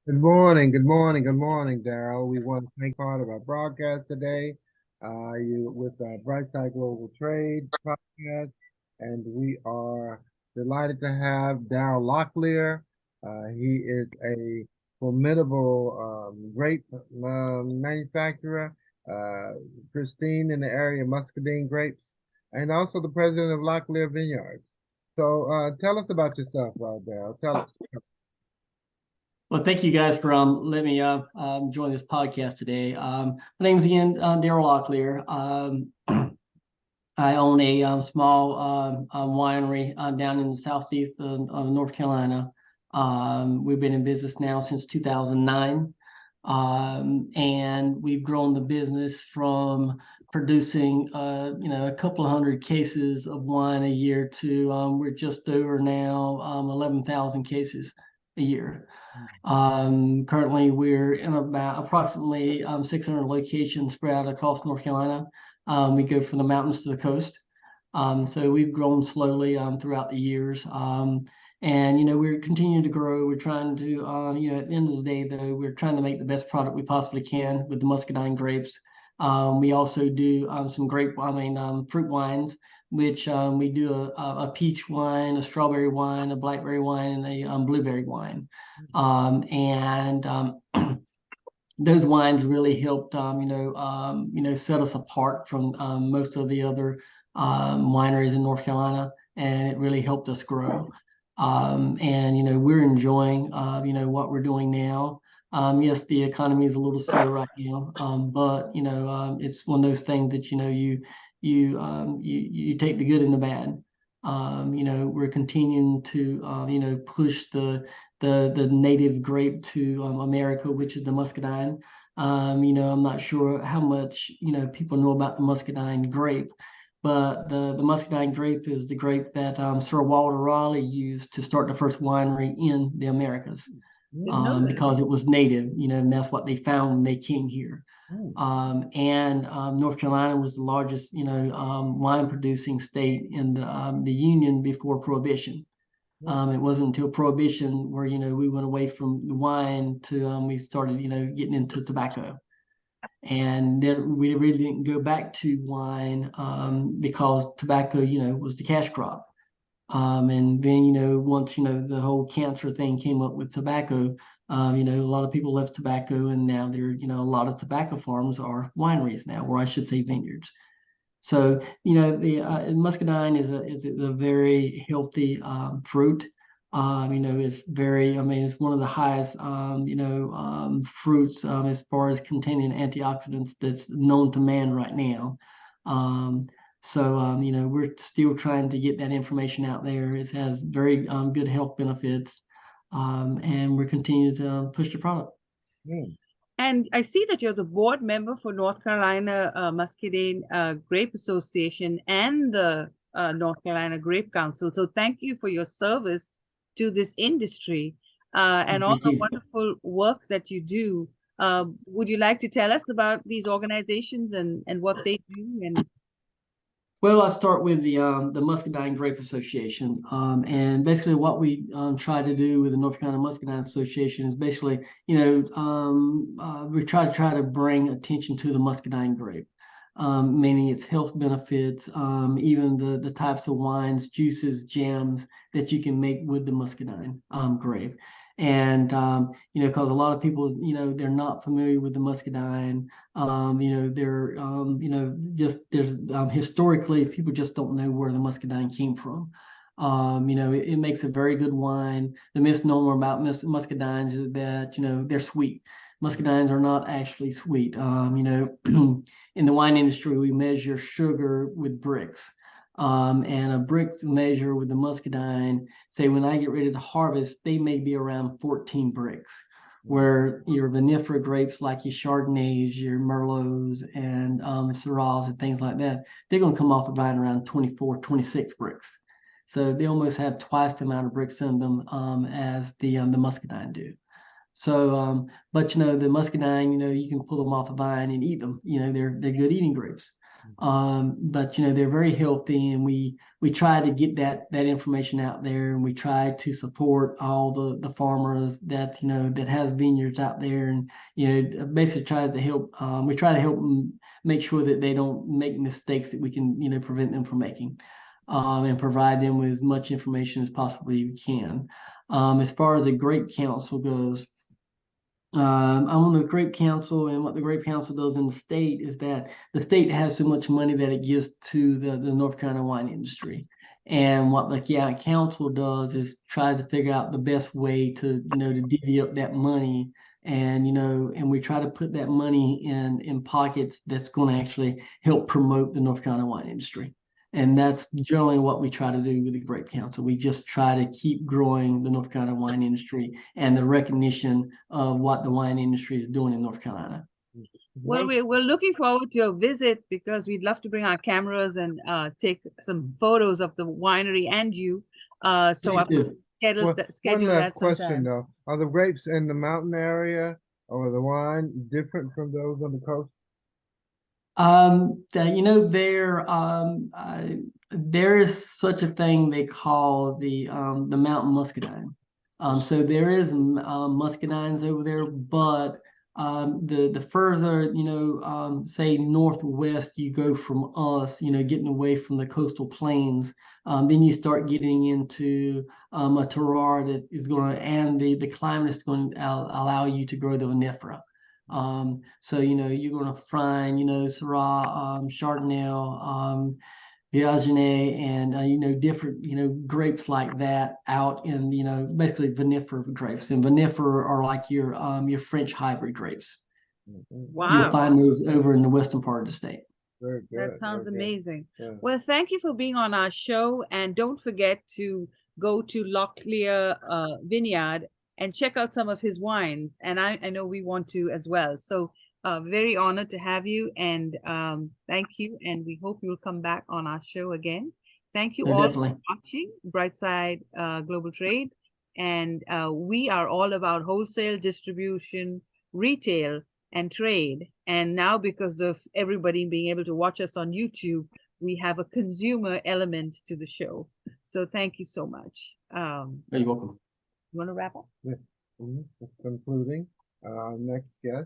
Good morning, good morning, good morning, Daryl. We want to thank part of our broadcast today. You with Brightside Global Trade podcast, and we are delighted to have Daryl Locklear. He is a formidable grape manufacturer, uh, Christine in the area of Muscadine grapes, and also the president of Locklear Vineyards. So, tell us about yourself, Daryl. Tell us. Well, thank you guys for letting me join this podcast today. My name's again Daryl Locklear. I own a small winery down in the southeast of North Carolina. We've been in business now since 2009, and we've grown the business from producing a couple of hundred cases of wine a year to we're just over now 11,000 cases a year. Currently, we're in about approximately 600 locations spread out across North Carolina. We go from the mountains to the coast. So we've grown slowly throughout the years. And, we're continuing to grow. We're trying to, at the end of the day, though, we're trying to make the best product we possibly can with the Muscadine grapes. We also do some fruit wines, which we do a peach wine, a strawberry wine, a blackberry wine, and a blueberry wine. And those wines really helped, set us apart from most of the other wineries in North Carolina, and it really helped us grow. And we're enjoying, what we're doing now. Yes, the economy is a little slow right now, but it's one of those things that you take the good and the bad. We're continuing to push the native grape to America, which is the Muscadine. I'm not sure how much people know about the Muscadine grape, but the Muscadine grape is the grape that Sir Walter Raleigh used to start the first winery in the Americas, because it was native, and that's what they found when they came here. And North Carolina was the largest, wine producing state in the Union before Prohibition. It wasn't until Prohibition where we went away from the wine to we started getting into tobacco, and then we really didn't go back to wine because tobacco was the cash crop. And then once the whole cancer thing came up with tobacco, a lot of people left tobacco, and now there a lot of tobacco farms are wineries now, or I should say vineyards. So, the muscadine is a very healthy fruit. It's very, it's one of the highest, fruits as far as containing antioxidants that's known to man right now. We're still trying to get that information out there. It has very good health benefits, and we're continuing to push the product. Mm. And I see that you're the board member for North Carolina Muscadine Grape Association and the North Carolina Grape Council. So thank you for your service to this industry and all the wonderful work that you do. Would you like to tell us about these organizations and what they do? And Well, I'll start with the Muscadine Grape Association, and basically what we try to do with the North Carolina Muscadine Association is basically, we try to bring attention to the Muscadine grape, meaning its health benefits, even the types of wines, juices, jams that you can make with the Muscadine grape. And because a lot of people, they're not familiar with the Muscadine. They're just there's historically people just don't know where the Muscadine came from. It makes a very good wine. The misnomer about muscadines is that they're sweet. Muscadines are not actually sweet. In the wine industry, we measure sugar with bricks. And a brick measure with the muscadine, say when I get ready to harvest, they may be around 14 bricks. Where your vinifera grapes like your Chardonnays, your Merlots, and Syrahs and things like that, they're going to come off the vine around 24, 26 bricks. So they almost have twice the amount of bricks in them as the muscadine do. So, but the muscadine, you can pull them off the vine and eat them. They're good eating grapes. But they're very healthy, and we try to get that information out there, and we try to support all the farmers that that has vineyards out there, and basically try to help. We try to help them make sure that they don't make mistakes that we can prevent them from making, and provide them with as much information as possibly we can. As far as the Grape Council goes, I'm on the Grape Council, and what the Grape Council does in the state is that the state has so much money that it gives to the North Carolina wine industry. And what the council does is try to figure out the best way to to divvy up that money, and and we try to put that money in pockets that's going to actually help promote the North Carolina wine industry. And that's generally what we try to do with the Grape Council. We just try to keep growing the North Carolina wine industry and the recognition of what the wine industry is doing in North Carolina. Well, we're looking forward to your visit, because we'd love to bring our cameras and take some photos of the winery and you. So I'll schedule One last that question sometime. though. Are the grapes in the mountain area or the wine different from those on the coast? There is such a thing they call the mountain muscadine. So there is muscadines over there, but the further say northwest you go from us, getting away from the coastal plains, then you start getting into a terroir that is going to, and the climate is going to allow you to grow the vinifera. So you're going to find Syrah, Chardonnay, Viognier, and different grapes like that out in basically vinifera grapes. And vinifera are like your French hybrid grapes. Wow. You'll find those over in the western part of the state. Very good. That sounds amazing. Yeah. Well, thank you for being on our show, and don't forget to go to Locklear Vineyard and check out some of his wines. And I know we want to as well. So very honored to have you, and thank you. And we hope you'll come back on our show again. Thank you all for watching Brightside Global Trade. And we are all about wholesale, distribution, retail, and trade. And now, because of everybody being able to watch us on YouTube, we have a consumer element to the show. So thank you so much. You're welcome. You want to wrap up? Yes. Concluding, next guest